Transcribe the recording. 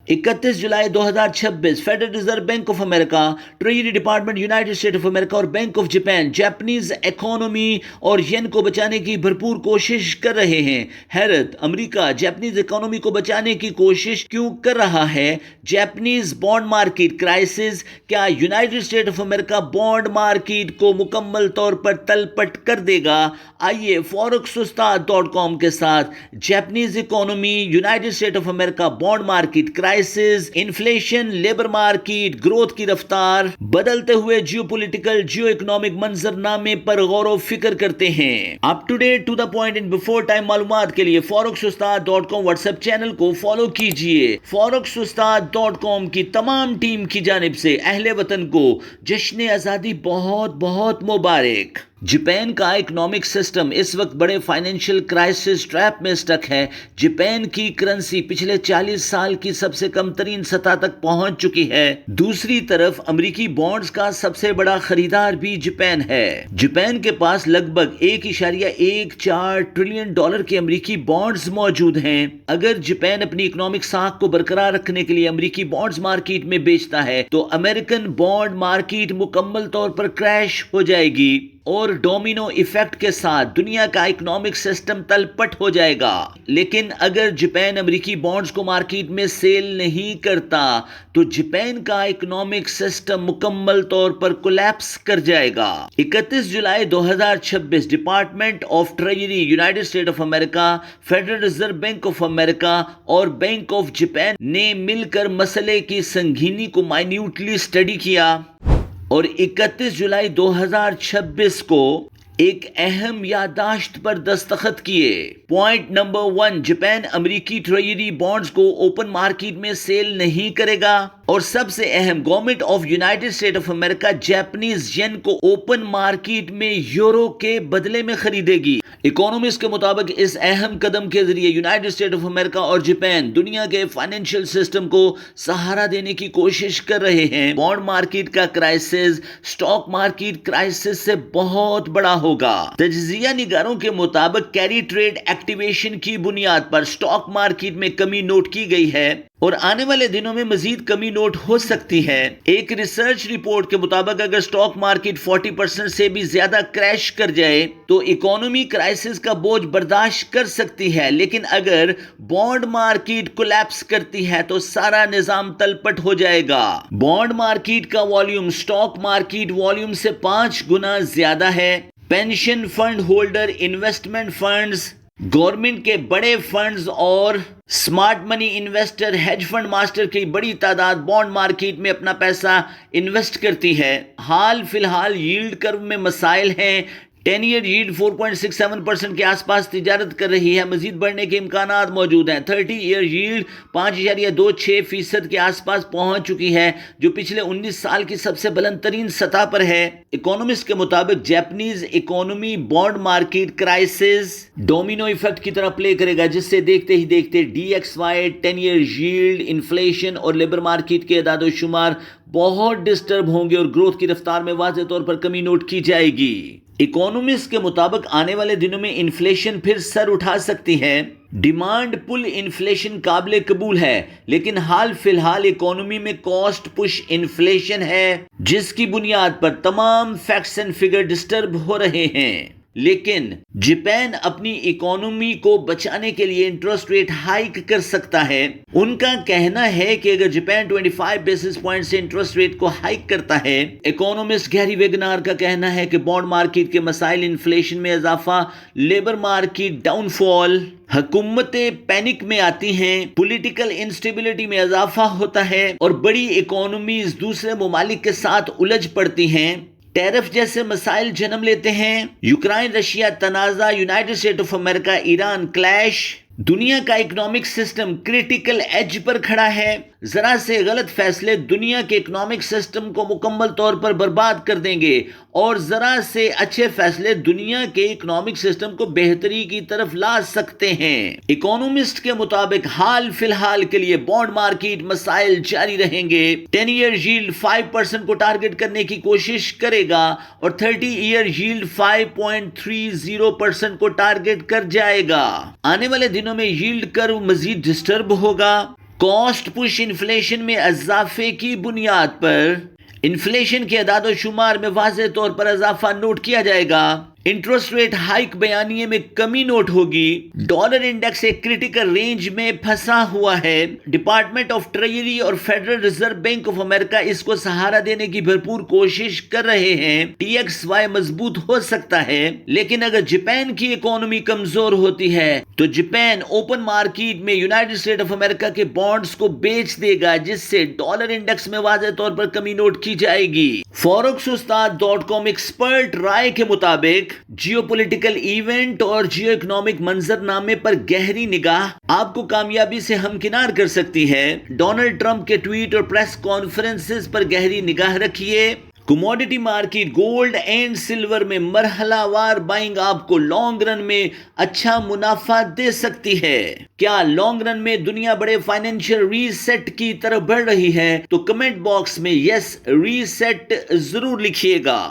31 जुलाई 2026 federal reserve bank of America, treasury department United State of America और bank of Japan Japanese economy और yen को बचाने की भरपूर कोशिश कर रहे हैं। हैरत, अमेरिका जापानीज इकोनॉमी को बचाने की कोशिश क्यों कर रहा है? जापानीज बॉन्ड मार्केट क्राइसिस क्या United State of America bond market को मुकम्मल तौर पर तलपट कर देगा? आइए forex-ustad.com के साथ Japanese economy, United State of America bond market crisis, inflation, labour market growth की रफ्तार, बदलते हुए जियोपॉलिटिकल जियो इकोनॉमिक मंजरनामे पर गौर व फिक्र करते हैं। Up to date, to the point in before time मालूमात के लिए forex-ustad.com व्हाट्सएप चैनल को फॉलो कीजिए। forex-ustad.com की तमाम टीम की जानिब से अहले वतन को जश्न आजादी बहुत बहुत मुबारक। जापान का इकोनॉमिक सिस्टम इस वक्त बड़े फाइनेंशियल क्राइसिस ट्रैप में स्टक है। जापान की करेंसी पिछले 40 साल की सबसे कम तरीन सतह तक पहुंच चुकी है। दूसरी तरफ अमेरिकी बॉन्ड्स का सबसे बड़ा खरीदार भी जापान है। जापान के पास लगभग 1.14 ट्रिलियन डॉलर के अमेरिकी बॉन्ड्स मौजूद हैं। अगर जापान अपनी इकोनॉमिक साख को बरकरार रखने के लिए अमेरिकी बॉन्ड्स मार्केट में बेचता है तो अमेरिकन बॉन्ड मार्केट मुकम्मल तौर पर क्रैश हो जाएगी और डोमिनो इफेक्ट के साथ दुनिया का इकोनॉमिक सिस्टम तलपट हो जाएगा। लेकिन अगर जापान अमेरिकी बॉन्ड्स को मार्केट में सेल नहीं करता तो जापान का इकोनॉमिक सिस्टम मुकम्मल तौर पर कोलैप्स कर जाएगा। 31 जुलाई 2026 department of treasury, United State of America, federal reserve bank of America और बैंक ऑफ जापान ने मिलकर मसले की संगीनी को माइन्यूटली स्टडी किया और 31 जुलाई 2026 को एक अहम याददाश्त पर दस्तखत किए। पॉइंट नंबर 1, जापान अमेरिकी ट्रेजरी बॉन्ड्स को ओपन मार्केट में सेल नहीं करेगा। और सबसे अहम, government of United State of America Japanese yen को ओपन मार्केट में यूरो के बदले में खरीदेगी। इकोनॉमिस्ट के मुताबिक इस अहम कदम के जरिए यूनाइटेड स्टेट ऑफ अमेरिका और जापान दुनिया के फाइनेंशियल सिस्टम को सहारा देने की कोशिश कर रहे हैं। बॉन्ड मार्केट का क्राइसिस स्टॉक मार्केट क्राइसिस से बहुत बड़ा होगा। तज्जिया निगारों के मुताबिक कैरी ट्रेड एक्टिवेशन की बुनियाद पर स्टॉक मार्केट में कमी नोट की गई है और आने वाले दिनों में मजीद कमी नोट हो सकती है। एक रिसर्च रिपोर्ट के मुताबिक अगर स्टॉक मार्केट 40% से भी ज्यादा क्रैश कर जाए तो इकोनॉमी क्राइसिस का बोझ बर्दाश्त कर सकती है, लेकिन अगर बॉन्ड मार्केट कोलैप्स करती है तो सारा निजाम तलपट हो जाएगा। बॉन्ड मार्केट का वॉल्यूम स्टॉक मार्केट वॉल्यूम से 5 गुना ज्यादा है। Pension fund holder, investment funds, government के बड़े फंड्स और smart money investor, hedge fund master की बड़ी तादाद बॉन्ड मार्केट में अपना पैसा इन्वेस्ट करती है। हाल फिलहाल यील्ड कर्व में मसाइल हैं। 10 ईयर यील्ड 4.67% के आसपास तिजारत कर रही है, मजीद बढ़ने के इम्कानात मौजूद हैं। 30 ईयर यील्ड 5.26% के आसपास पहुंच चुकी है, जो पिछले 19 साल की सबसे बुलंद तरीन सतह पर है। इकोनॉमिस्ट के मुताबिक Japanese economy bond market crisis domino effect की तरह प्ले करेगा, जिससे देखते ही देखते DXY, 10 ईयर यील्ड, इन्फ्लेशन और लेबर मार्केट के अदाद शुमार बहुत डिस्टर्ब होंगे और ग्रोथ की रफ्तार में वाज़ेह तौर पर कमी नोट की जाएगी। इकोनॉमिस्ट के मुताबिक आने वाले दिनों में इन्फ्लेशन फिर सर उठा सकती है। डिमांड पुल इन्फ्लेशन काबिल कबूल है, लेकिन हाल फिलहाल इकोनॉमी में कॉस्ट पुश इन्फ्लेशन है, जिसकी बुनियाद पर तमाम फैक्ट्स एंड फिगर डिस्टर्ब हो रहे हैं। लेकिन जापान अपनी इकोनॉमी को बचाने के लिए इंटरेस्ट रेट हाइक कर सकता है। उनका कहना है कि अगर जापान 25 बेसिस पॉइंट से इंटरेस्ट रेट को हाइक करता है, इकोनॉमिस्ट गैरी वेगनार का कहना है कि बॉन्ड मार्केट के मसाइल, इन्फ्लेशन में इजाफा, लेबर मार्केट डाउनफॉल, हुकूमतें पैनिक में आती हैं, पॉलिटिकल इंस्टेबिलिटी में इजाफा होता है और बड़ी इकोनॉमीज दूसरे मुमालिक के साथ उलझ पड़ती हैं। टैरिफ जैसे मसाइल जन्म लेते हैं। यूक्रेन रशिया तनाज़ा, United State of America Iran clash, दुनिया का economic system critical as per खड़ा है। जरा से गलत फैसले दुनिया के इकोनॉमिक सिस्टम को मुकम्मल तौर पर बर्बाद कर देंगे और जरा से अच्छे फैसले दुनिया के इकोनॉमिक सिस्टम को बेहतरी की तरफ ला सकते हैं। इकोनॉमिस्ट के मुताबिक हाल फिलहाल के लिए बॉन्ड मार्केट मसाइल जारी रहेंगे। 10 ईयर यील्ड 5% को टारगेट करने की कोशिश करेगा और 30 ईयर यील्ड 5.30% को टारगेट कर जाएगा। आने वाले दिनों में यील्ड कर्व मजीद डिस्टर्ब होगा। کاسٹ پش انفلیشن میں اضافے کی بنیاد پر انفلیشن کے اعداد و شمار میں واضح طور پر اضافہ نوٹ کیا جائے گا۔ انٹرسٹ ریٹ ہائیک بیانیے میں کمی نوٹ ہوگی۔ ڈالر انڈیکس ایک کریٹیکل رینج میں پھنسا ہوا ہے۔ ڈپارٹمنٹ آف ٹریجری اور federal reserve bank of America اس کو سہارا دینے کی بھرپور کوشش کر رہے ہیں۔ ٹی ایکس وائی مضبوط ہو سکتا ہے، لیکن اگر جاپان کی اکانومی کمزور ہوتی ہے تو جاپان اوپن مارکیٹ میں یونائٹڈ اسٹیٹ آف امریکہ کے بانڈز کو بیچ دے گا، جس سے ڈالر انڈیکس میں واضح طور پر کمی نوٹ کی جائے گی۔ forex-ustad.com ایکسپرٹ رائے کے مطابق جیو پولیٹیکل ایونٹ اور جیو اکنامک منظرنامے پر گہری نگاہ آپ کو کامیابی سے ہمکنار کر سکتی ہے۔ ڈونلڈ ٹرمپ کے ٹویٹ اور پریس کانفرنسز پر گہری نگاہ رکھیے۔ Commodity market gold and silver میں مرحلہ وار بائنگ آپ کو لانگ رن میں اچھا منافع دے سکتی ہے۔ کیا لانگ رن میں دنیا بڑے فائنینشیل ریسیٹ کی طرف بڑھ رہی ہے؟ تو کمنٹ باکس میں یس ریسیٹ ضرور لکھیے گا۔